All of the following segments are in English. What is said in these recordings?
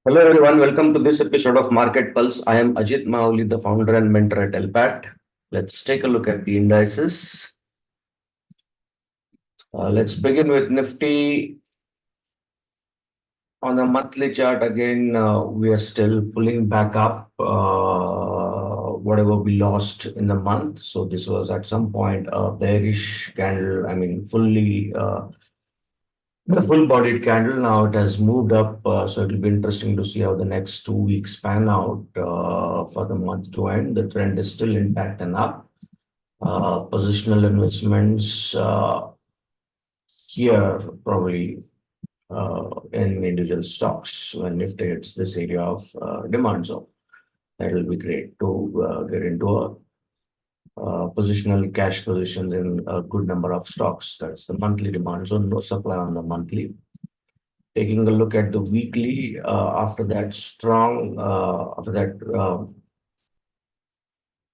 Hello everyone, welcome to this episode of Market Pulse. I am Ajit Mahuli, the founder and mentor at LPAT. Let's take a look at the indices. Let's begin with Nifty. On the monthly chart, again, we are still pulling back up whatever we lost in the month. So this was at some point a bearish candle, the full-bodied candle. Now it has moved up, so it'll be interesting to see how the next 2 weeks pan out for the month to end. The trend is still intact and up. Positional investments here probably in individual stocks when Nifty hits this area of demand zone. That will be great to get into a positional cash positions in a good number of stocks. That's the monthly demand zone, no supply on the monthly. Taking a look at the weekly, after that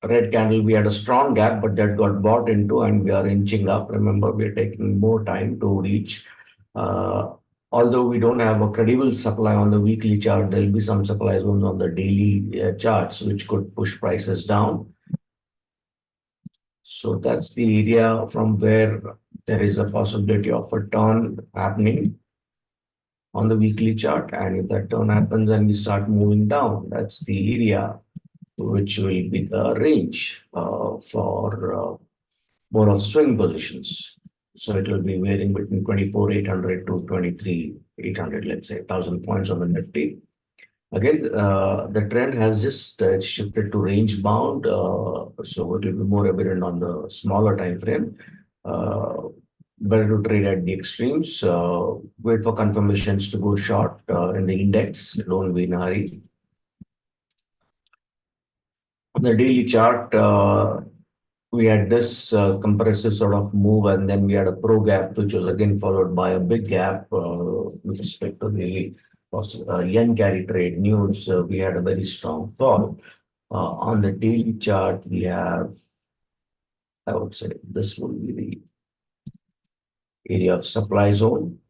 red candle, we had a strong gap, but that got bought into and we are inching up. Remember, we are taking more time to reach. Uh, Although we don't have a credible supply on the weekly chart, there'll be some supply zones on the daily charts, which could push prices down. So that's the area from where there is a possibility of a turn happening on the weekly chart. And if that turn happens and we start moving down, that's the area which will be the range for more of swing positions. So it will be varying between 24,800 to 23,800, let's say 1,000 points on the Nifty. Again, the trend has just shifted to range bound, so it will be more evident on the smaller time frame. Better to trade at the extremes. Wait for confirmations to go short in the index. Don't be in a hurry. On the daily chart, we had this compressive sort of move, and then we had a pro gap, which was again followed by a big gap with respect to the yen carry trade news. We had a very strong fall. On the daily chart, we have, I would say, this will be the area of supply zone.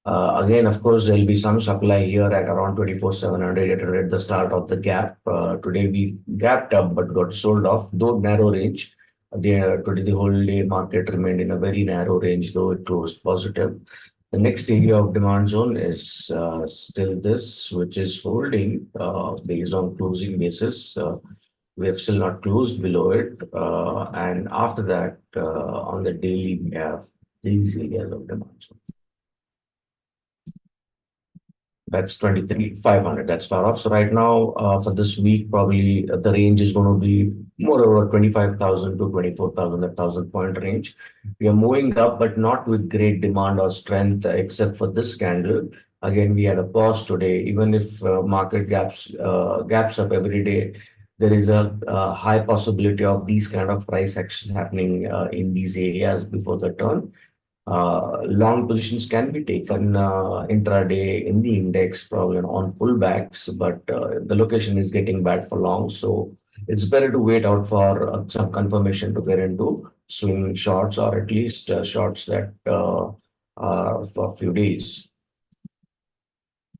Again, of course, there'll be some supply here at around 24,700 at the start of the gap. Today we gapped up but got sold off, though narrow range. Today the whole day market remained in a very narrow range, though it closed positive. The next area of demand zone is still this, which is holding based on closing basis. We have still not closed below it. And after that, on the daily, we have these areas of demand zone. That's 23,500. That's far off. So right now, for this week, probably the range is going to be more over 25,000 to 24,000, that 1,000 point range. We are moving up, but not with great demand or strength, except for this candle. Again, we had a pause today. Even if market gaps up every day, there is a high possibility of these kind of price action happening in these areas before the turn. Long positions can be taken intraday in the index, probably on pullbacks, but the location is getting bad for long. So it's better to wait out for some confirmation to get into swing shorts, or at least shorts that are for a few days.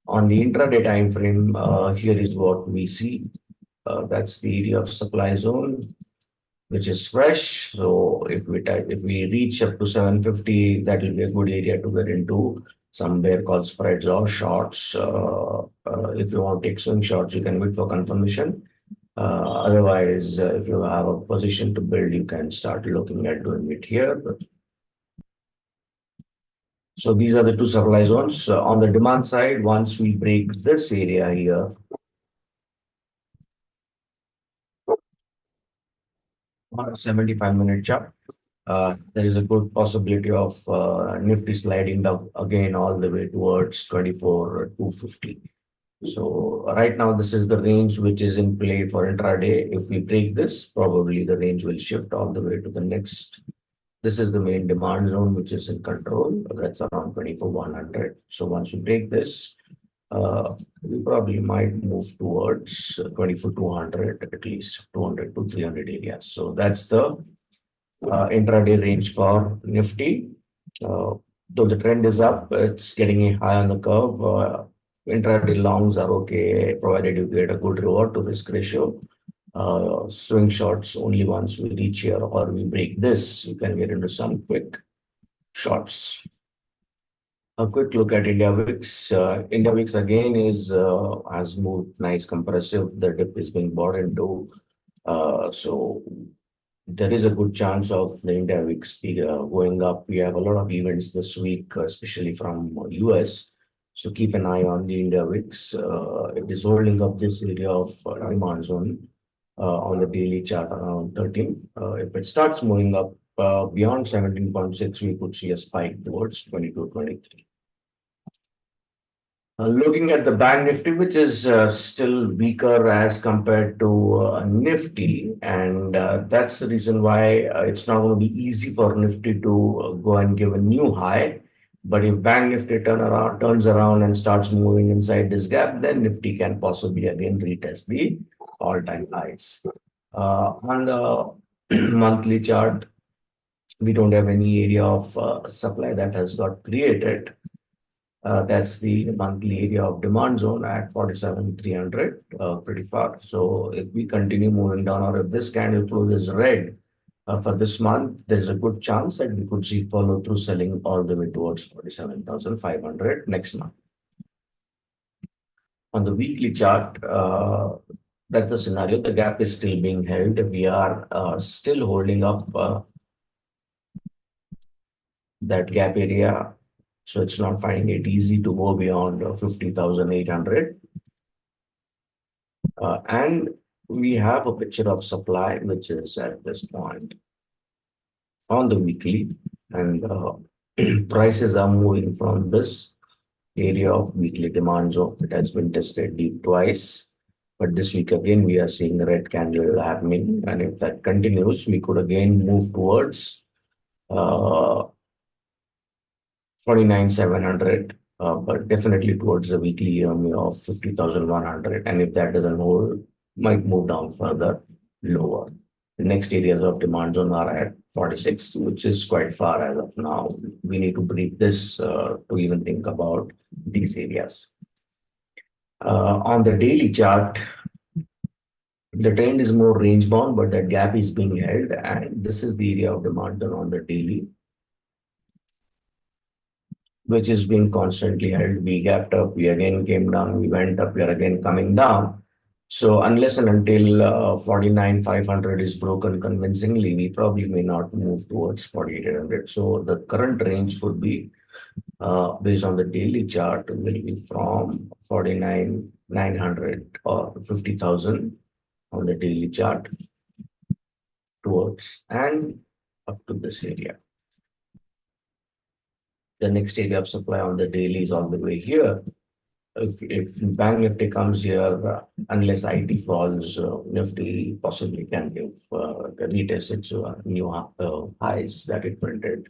On the intraday time frame, here is what we see. That's the area of supply zone, which is fresh. So if we reach up to 750, that will be a good area to get into some bear call spreads or shorts. If you want to take swing shorts, you can wait for confirmation. Otherwise, if you have a position to build, you can start looking at doing it here. So these are the two supply zones. On the demand side, once we break this area here, on a 75-minute chart, there is a good possibility of Nifty sliding down again all the way towards 24,250. So right now, this is the range which is in play for intraday. If we break this, probably the range will shift all the way to the next. This is the main demand zone, which is in control. That's around 24,100. So once we break this, we probably might move towards 24,200, at least 200 to 300 areas. So that's the intraday range for Nifty. Though the trend is up, it's getting high on the curve. Intraday longs are okay, provided you get a good reward to risk ratio. Swing shorts only once we reach here or we break this, you can get into some quick shorts. A quick look at India VIX. India VIX again is has moved nice compressive. The dip is being bought into. So there is a good chance of the India VIX going up. We have a lot of events this week, especially from US. So keep an eye on the India VIX. It is holding up this area of demand zone on the daily chart around 13. If it starts moving up beyond 17.6, we could see a spike towards 22, 23. Looking at the bank Nifty, which is still weaker as compared to Nifty, and that's the reason why it's not going to be easy for Nifty to go and give a new high. But if bank Nifty turns around and starts moving inside this gap, then Nifty can possibly again retest the all-time highs. On the monthly chart, we don't have any area of supply that has got created. That's the monthly area of demand zone at 47,300, pretty far. So if we continue moving down, or if this candle closes red for this month, there's a good chance that we could see follow through selling all the way towards 47,500 next month. On the weekly chart, that's the scenario. The gap is still being held. We are still holding up that gap area. So it's not finding it easy to go beyond 50,800. And we have a picture of supply, which is at this point on the weekly, and prices are moving from this area of weekly demand zone. It has been tested deep twice, but this week again we are seeing a red candle happening, and if that continues, we could again move towards 49,700, but definitely towards the weekly EMA of 50,100. And if that doesn't hold, might move down further lower. The next areas of demand zone are at 46, which is quite far as of now. We need to break this to even think about these areas. On the daily chart, the trend is more range bound, but that gap is being held, and this is the area of demand zone on the daily, which is being constantly held. We gapped up, we again came down, we went up, we are again coming down. So unless and until 49,500 is broken convincingly, we probably may not move towards 48,800. So the current range could be, based on the daily chart, will be from 49,900 or 50,000 on the daily chart towards and up to this area. The next area of supply on the daily is all the way here. If Bank Nifty comes here, unless IT falls, Nifty possibly can give retest its new highs that it printed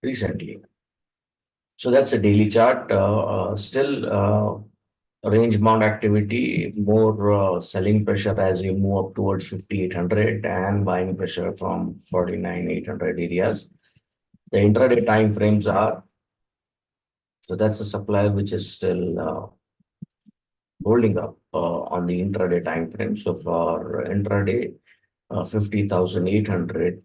recently. So that's a daily chart. Still range bound activity, more selling pressure as we move up towards 5,800 and buying pressure from 49,800 areas. The intraday time frames are, so that's a supply which is still holding up on the intraday time frame. So for intraday, 50,800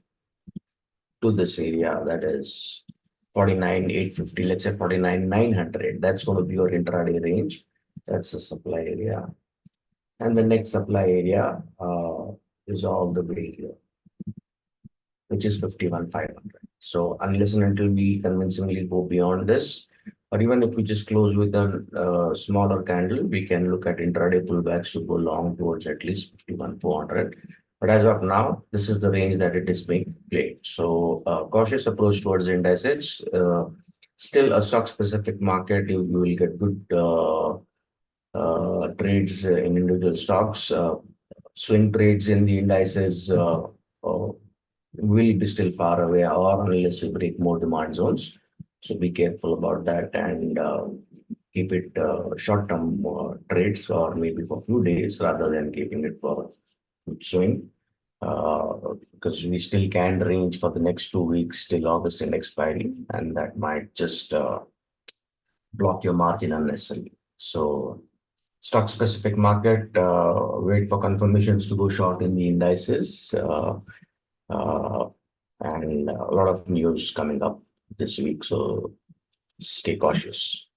to this area, that is 49,850, let's say 49,900. That's going to be your intraday range. That's the supply area. And the next supply area is all the way here, which is 51,500. So unless and until we convincingly go beyond this, or even if we just close with a smaller candle, we can look at intraday pullbacks to go long towards at least 51,400. But as of now, this is the range that it is being played. So cautious approach towards the indices. Still a stock specific market, you will get good trades in individual stocks. Swing trades in the indices will be still far away, or unless we break more demand zones. So be careful about that and keep it short-term trades, or maybe for a few days rather than keeping it for swing. Because we still can range for the next 2 weeks till August and expiry, and that might just block your margin unnecessarily. So stock specific market, wait for confirmations to go short in the indices. Uh, and a lot of news coming up this week. So stay cautious.